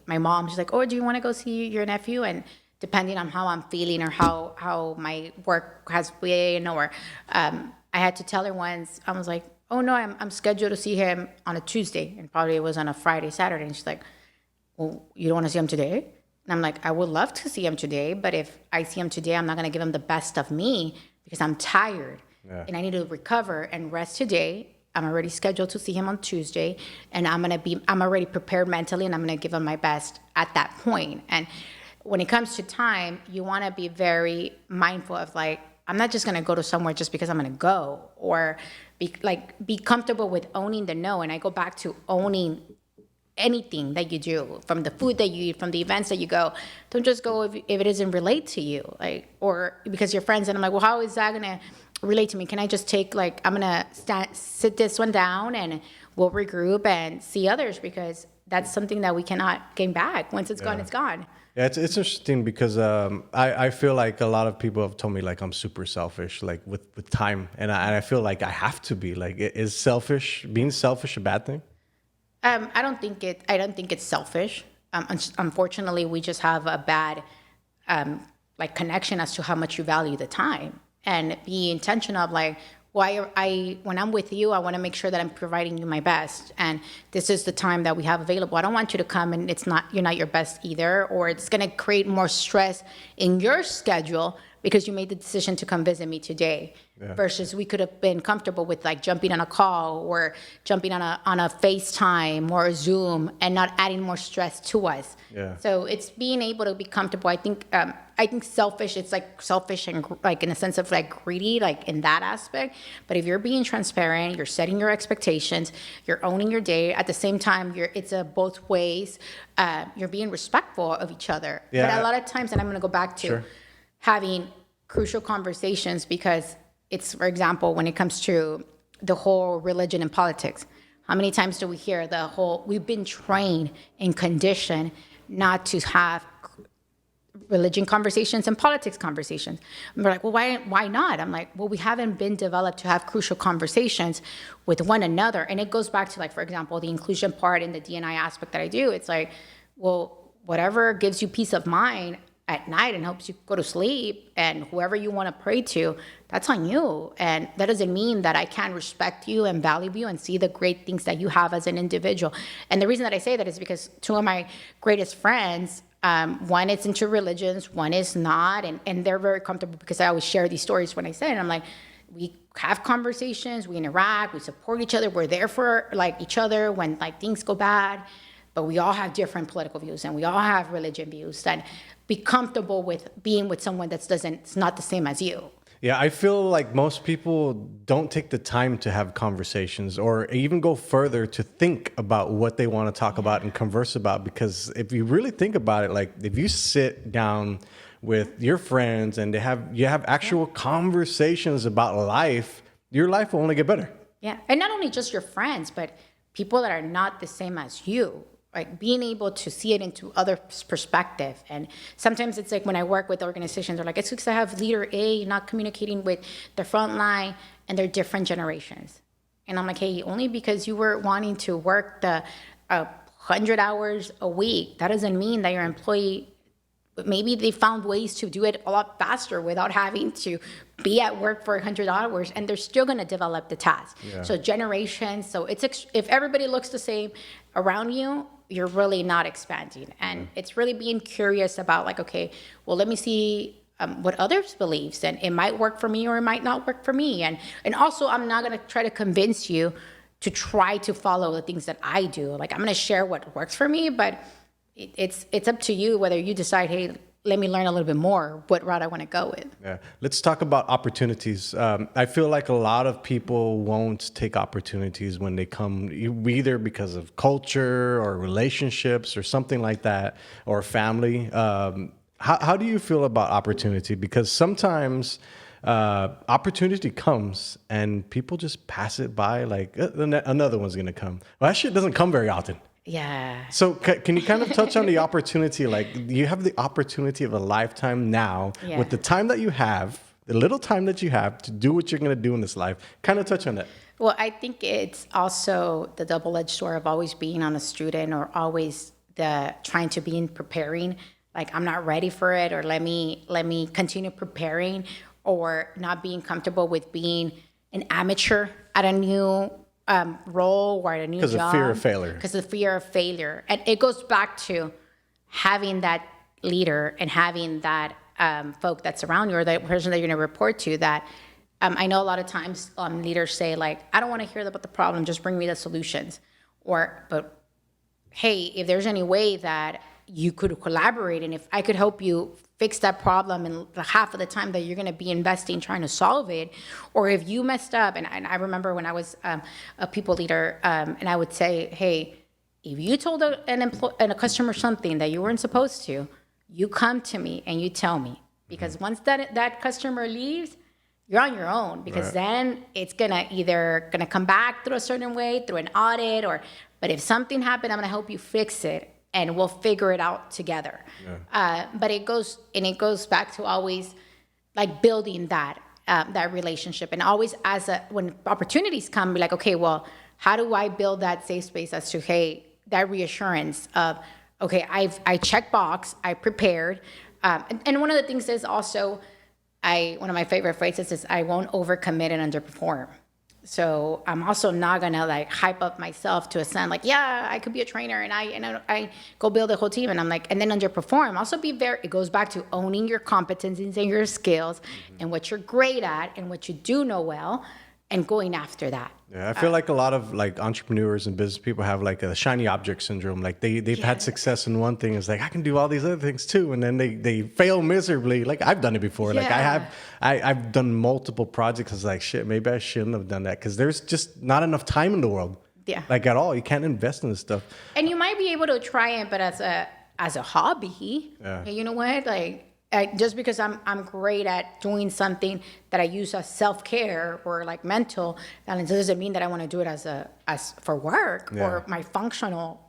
mom, she's like, oh, do you want to go see your nephew? And depending on how I'm feeling or how my work has been, or I had to tell her once, I was like, oh no, I'm scheduled to see him on a Tuesday, and probably it was on a Friday, Saturday. And she's like, well, you don't want to see him today? And I'm like, I would love to see him today, but if I see him today, I'm not going to give him the best of me because I'm tired. Yeah. And I need to recover and rest today. I'm already scheduled to see him on Tuesday, and I'm already prepared mentally, and I'm going to give him my best at that point. And when it comes to time, you want to be very mindful of like, I'm not just going to go to somewhere just because I'm going to go, or be comfortable with owning the no. And I go back to owning anything that you do, from the food that you eat, from the events that you go. Don't just go if it doesn't relate to you, like, or because you're friends. And I'm like, well, how is that going to relate to me? Can I just take, like, I'm going to sit this one down and we'll regroup and see others, because that's something that we cannot gain back. Once it's gone, it's gone. Yeah, it's interesting because I feel like a lot of people have told me like I'm super selfish, like with time, and I feel like I have to be. Like, is being selfish a bad thing? I don't think it's selfish. Unfortunately, we just have a bad connection as to how much you value the time, and be intentional of like, when I'm with you, I want to make sure that I'm providing you my best, and this is the time that we have available. I don't want you to come and you're not your best either, or it's going to create more stress in your schedule because you made the decision to come visit me today. Yeah. Versus we could have been comfortable with like jumping on a call or jumping on a FaceTime or a Zoom, and not adding more stress to us. Yeah. So it's being able to be comfortable. I think selfish, it's like selfish and like in a sense of like greedy, like in that aspect. But if you're being transparent, you're setting your expectations, you're owning your day. At the same time, it's both ways. You're being respectful of each other. Yeah. But a lot of times, and I'm going to go back to having crucial conversations, because it's, for example, when it comes to the whole religion and politics, how many times do we hear we've been trained and conditioned not to have religion conversations and politics conversations. And we're like, well, why not? I'm like, well, we haven't been developed to have crucial conversations with one another. And it goes back to, like, for example, the inclusion part in the DE&I aspect that I do. It's like, well, whatever gives you peace of mind at night and helps you go to sleep, and whoever you want to pray to, that's on you. And that doesn't mean that I can't respect you and value you and see the great things that you have as an individual. And the reason that I say that is because two of my greatest friends, one is into religions, one is not, and they're very comfortable because I always share these stories when I say it. And I'm like, we have conversations, we interact, we support each other, we're there for like each other when like things go bad. but we all have different political views and we all have religion views, and be comfortable with being with someone it's not the same as you. Yeah, I feel like most people don't take the time to have conversations or even go further to think about what they want to talk about and converse about. Because if you really think about it, like if you sit down with your friends and you have actual conversations about life, your life will only get better. Yeah, and not only just your friends, but people that are not the same as you. Like being able to see it into others' perspective. And sometimes it's like when I work with organizations, they're like, it's because I have leader A not communicating with the front line and they're different generations. And I'm like, hey, only because you were wanting to work the 100 hours a week, that doesn't mean that your employee, maybe they found ways to do it a lot faster without having to be at work for 100 hours, and they're still going to develop the task. Yeah. So generations, so if everybody looks the same around you, you're really not expanding. And it's really being curious about like, okay, well, let me see what others believes, and it might work for me or it might not work for me. And also, I'm not going to try to convince you to try to follow the things that I do. Like, I'm going to share what works for me, but it's up to you whether you decide, hey, let me learn a little bit more what route I want to go with. Yeah. Let's talk about opportunities. I feel like a lot of people won't take opportunities when they come, either because of culture or relationships or something like that, or family. How do you feel about opportunity? Because sometimes opportunity comes and people just pass it by like another one's going to come. Well, that shit doesn't come very often. Yeah. So can you kind of touch on the opportunity? Like, you have the opportunity of a lifetime now with the time that you have, the little time that you have to do what you're going to do in this life. Kind of touch on that. Well, I think it's also the double-edged sword of always being on a student or always trying to be preparing. Like, I'm not ready for it, or let me continue preparing, or not being comfortable with being an amateur at a new role or a new job. Because of fear of failure. Because of fear of failure. And it goes back to having that leader and having that folk that's around you, or that person that you're going to report to, that I know a lot of times leaders say, like, I don't want to hear about the problem, just bring me the solutions. But hey, if there's any way that you could collaborate, and if I could help you fix that problem in the half of the time that you're going to be investing trying to solve it, or if you messed up, and I remember when I was a people leader, and I would say, hey, if you told a customer something that you weren't supposed to, you come to me and you tell me, because once that customer leaves, you're on your own, because then it's either gonna come back through a certain way, through an audit, but if something happened, I'm gonna help you fix it, and we'll figure it out together. But it goes back to always like building that relationship, and always when opportunities come, be like, okay, well, how do I build that safe space as to, hey, that reassurance of, okay, I checked box, I prepared, and one of the things is also, one of my favorite phrases is, I won't overcommit and underperform. So I'm also not gonna like hype up myself to a sense like, yeah, I could be a trainer, and I go build a whole team, and I'm like, and then underperform. Also it goes back to owning your competencies and your skills and what you're great at and what you do know well, and going after that. Yeah, I feel like a lot of like entrepreneurs and business people have like a shiny object syndrome. Like they've had success in one thing. It's like, I can do all these other things too. And then they fail miserably. Like, I've done it before. Yeah. Like I've done multiple projects. It's like, shit, maybe I shouldn't have done that, because there's just not enough time in the world. Yeah. Like, at all. You can't invest in this stuff. And you might be able to try it, but as a hobby, you know what? Like, just because I'm great at doing something that I use as self-care or like mental, that doesn't mean that I want to do it as for work or my functional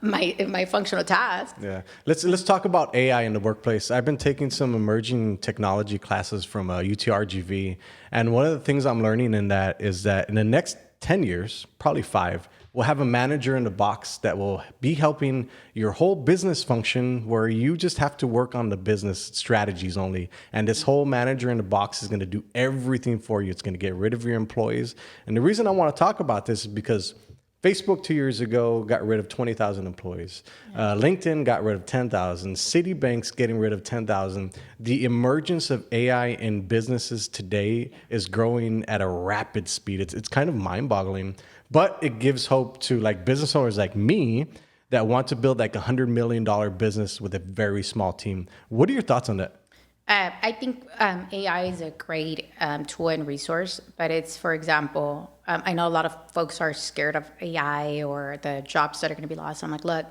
my functional task. Yeah, let's talk about AI in the workplace. I've been taking some emerging technology classes from UTRGV, and one of the things I'm learning in that is that in the next 10 years, probably 5, we'll have a manager in the box that will be helping your whole business function, where you just have to work on the business strategies only. And this whole manager in the box is going to do everything for you. It's going to get rid of your employees. And the reason I want to talk about this is because Facebook 2 years ago got rid of 20,000 employees. LinkedIn got rid of 10,000. Citibank's getting rid of 10,000. The emergence of AI in businesses today is growing at a rapid speed. It's kind of mind-boggling, but it gives hope to like business owners like me that want to build like $100 million business with a very small team. What are your thoughts on that? I think AI is a great tool and resource, but it's, for example, I know a lot of folks are scared of AI or the jobs that are going to be lost. I'm like, look,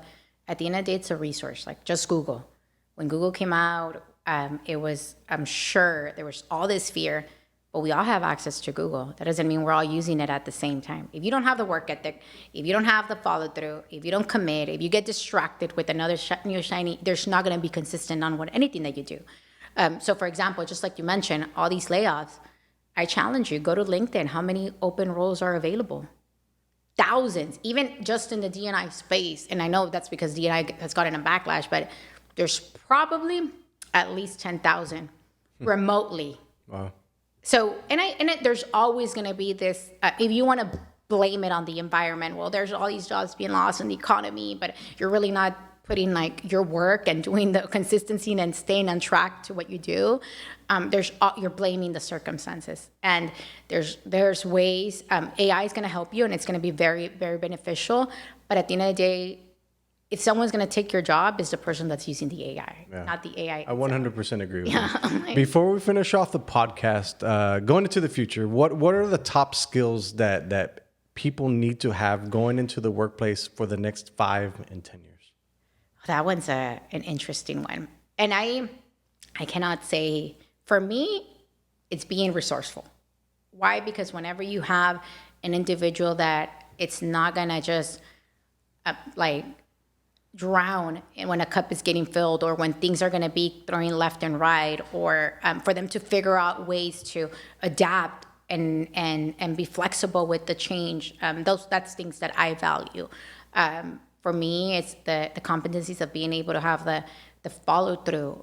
at the end of the day, it's a resource. Like, just Google. When Google came out, it was, I'm sure there was all this fear, but we all have access to Google. That doesn't mean we're all using it at the same time. If you don't have the work ethic, if you don't have the follow through, if you don't commit, if you get distracted with another new shiny, there's not going to be consistent on anything that you do. So for example, just like you mentioned, all these layoffs, I challenge you, go to LinkedIn. How many open roles are available? Thousands, even just in the DE&I space. And I know that's because DE&I has gotten a backlash, but there's probably at least 10,000 remotely. Wow. So, there's always going to be this, if you want to blame it on the environment, well, there's all these jobs being lost in the economy, but you're really not putting like your work and doing the consistency and staying on track to what you do. You're blaming the circumstances, and there's ways. AI is going to help you, and it's going to be very, very beneficial. But at the end of the day, if someone's going to take your job, it's the person that's using the AI, not the AI. I 100% agree with you. Before we finish off the podcast, going into the future, what are the top skills that people need to have going into the workplace for the next 5 and 10 years? That one's an interesting one. And I cannot say, for me, it's being resourceful. Why? Because whenever you have an individual that it's not going to just like drown when a cup is getting filled, or when things are going to be throwing left and right, or for them to figure out ways to adapt and be flexible with the change. That's things that I value. For me, it's the competencies of being able to have the follow through.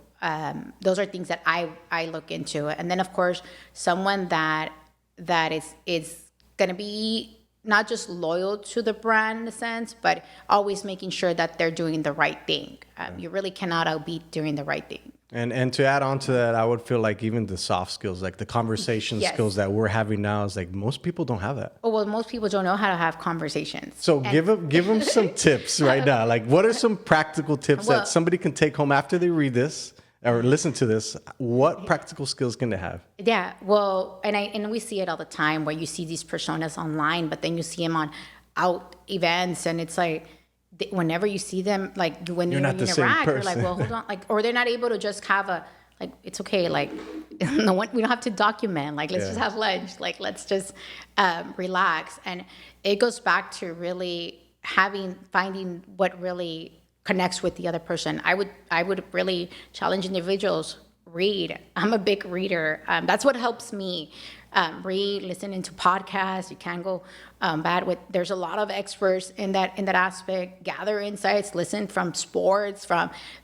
Those are things that I look into. And then of course, someone that is going to be not just loyal to the brand in a sense, but always making sure that they're doing the right thing. You really cannot outbeat doing the right thing. And to add on to that, I would feel like even the soft skills, like the conversation skills that we're having now, is like most people don't have that. Oh, well, most people don't know how to have conversations. So give them some tips right now. Like, what are some practical tips that somebody can take home after they read this or listen to this? What practical skills can they have? Yeah, well, and we see it all the time where you see these personas online, but then you see them on out events, and it's like, whenever you see them, like when you interact, you're like, well, hold on, like, or they're not able to just have like, it's okay, like, no one, we don't have to document, like, let's just have lunch, like, let's just relax. And it goes back to really finding what really connects with the other person. I would really challenge individuals, read. I'm a big reader. That's what helps me. Read, listening to podcasts. You can't go bad with. There's a lot of experts in that aspect. Gather insights. Listen from sports.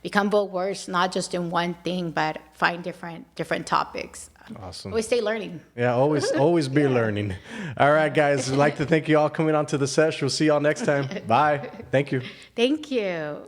Become well versed not just in one thing, but find different topics. Awesome. Always stay learning. Yeah, always be learning. All right, guys. I'd like to thank you all coming on to the Sesh. We'll see y'all next time. Bye. Thank you. Thank you.